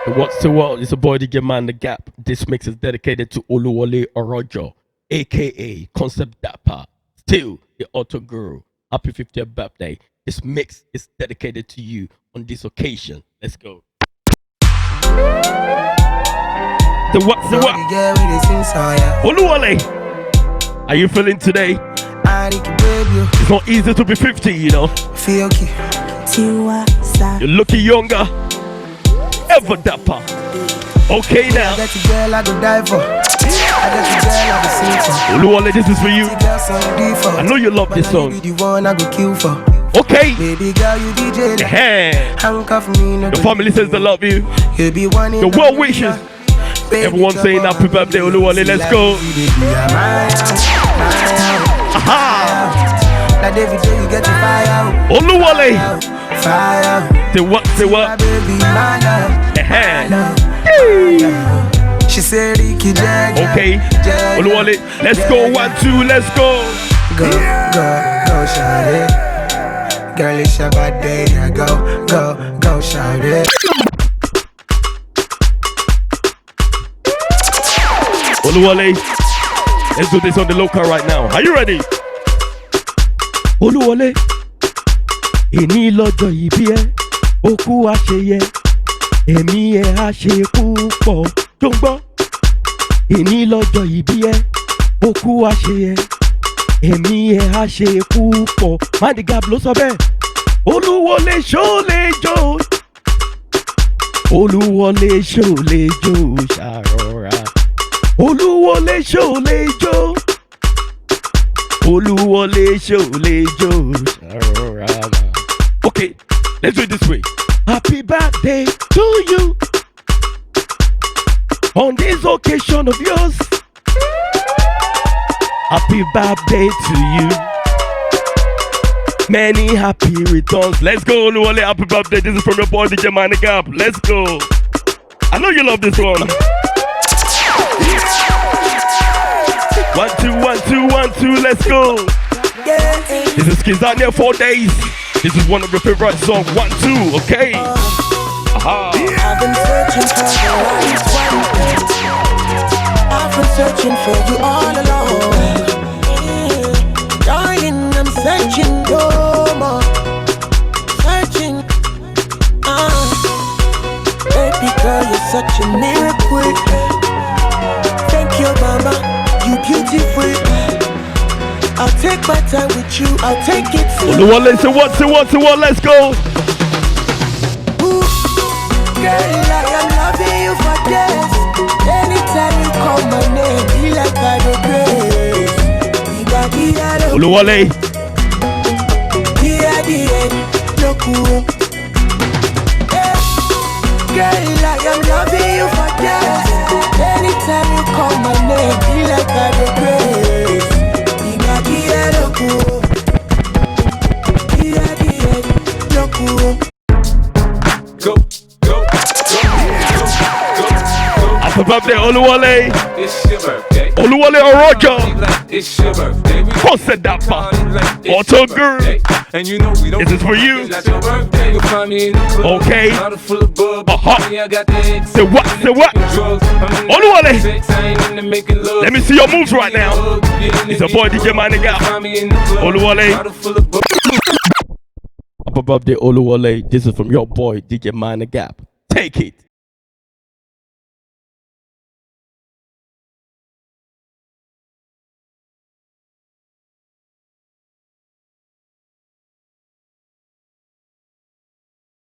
What's the world? It's a boy DJ Man the Gap. This mix is dedicated to Oluwole Orojo, aka Concept Dapper. Still the auto guru. Happy 50th birthday. This mix is dedicated to you on this occasion. Let's go. The what? Oluwole, are you feeling today? It's not easy to be 50, you know. Tiwa Savage. You're looking younger. Ever dapper. Okay now. I got the girl I go die for. I got the girl I go sing for. Oluwole, this is for you. I know you love this song. You be the one I go kill for. Okay. Baby girl, you DJ. Handcuff me. The family says they love you. You be one in the well wishes. Everyone saying happy birthday, Oluwole. Let's go. Aha. Like every day you get the fire. Oluwole. Fire. Say what? Say what? Baby, my love. She said, okay. Oluwole, let's go. 1, 2, let's go. Go, shout it. Girl, it's your birthday. Go, shout it. Oluwole, let's do this on the local right now. Are you ready? Oluwole, èní lọ́jọ́ ìbí ẹ, ó kú àṣeyẹ, ẹ̀mí ẹ á ṣe púpọ̀. Tó ń gbọ́, èní lọ́jọ́ ìbí ẹ, ó kú àṣeyẹ, ẹ̀mí ẹ á ṣe púpọ̀. Mind the Gap ló sọ bẹ́ẹ̀. Oluwole ṣólejo, Oluwole ṣólejo ṣàrọ̀ra. Oluwole ṣólejo, Oluwole ṣólejo ṣàrọ̀ra. Okay, let's do it this way. Happy birthday to you on this occasion of yours. Happy birthday to you. Many happy returns. Let's go, Oluwole. Happy birthday. This is from your boy DJ Man the Gap. Let's go. I know you love this one. 1, 2, 1, 2, 1, 2. Let's go. This is Kizania 4 days. This is one of your favorite songs. 1, 2, okay? Aha. I've been searching for the right one. I've been searching for you all along. Darling, I'm searching no more. Searching. Baby girl, you're such a miracle. Thank you, mama. You beautiful. I'll take my time with you. I'll take it slow. Oluwole, say what? Let's go. Ooh, girl, I am loving you for days. Anytime you call my name, be like I do grace. Oluwole. Look cool. Girl, I am loving you for days. Anytime you call my name, be like I do grace. Go. Happy birthday, Oluwole. It's your birthday. Oluwole Orojo. It's your birthday. Concept Dapper. Auto girl. And you know we don't. This is for you. It's your birthday. You'll find me in the club. Okay. Bottle full of bub. I got the eggs. Say what? Oluwole. Let me see your moves right now. It's a boy DJ Man the Gap. Oluwole. Happy birthday, Oluwole. This is from your boy DJ Man the Gap. Take it.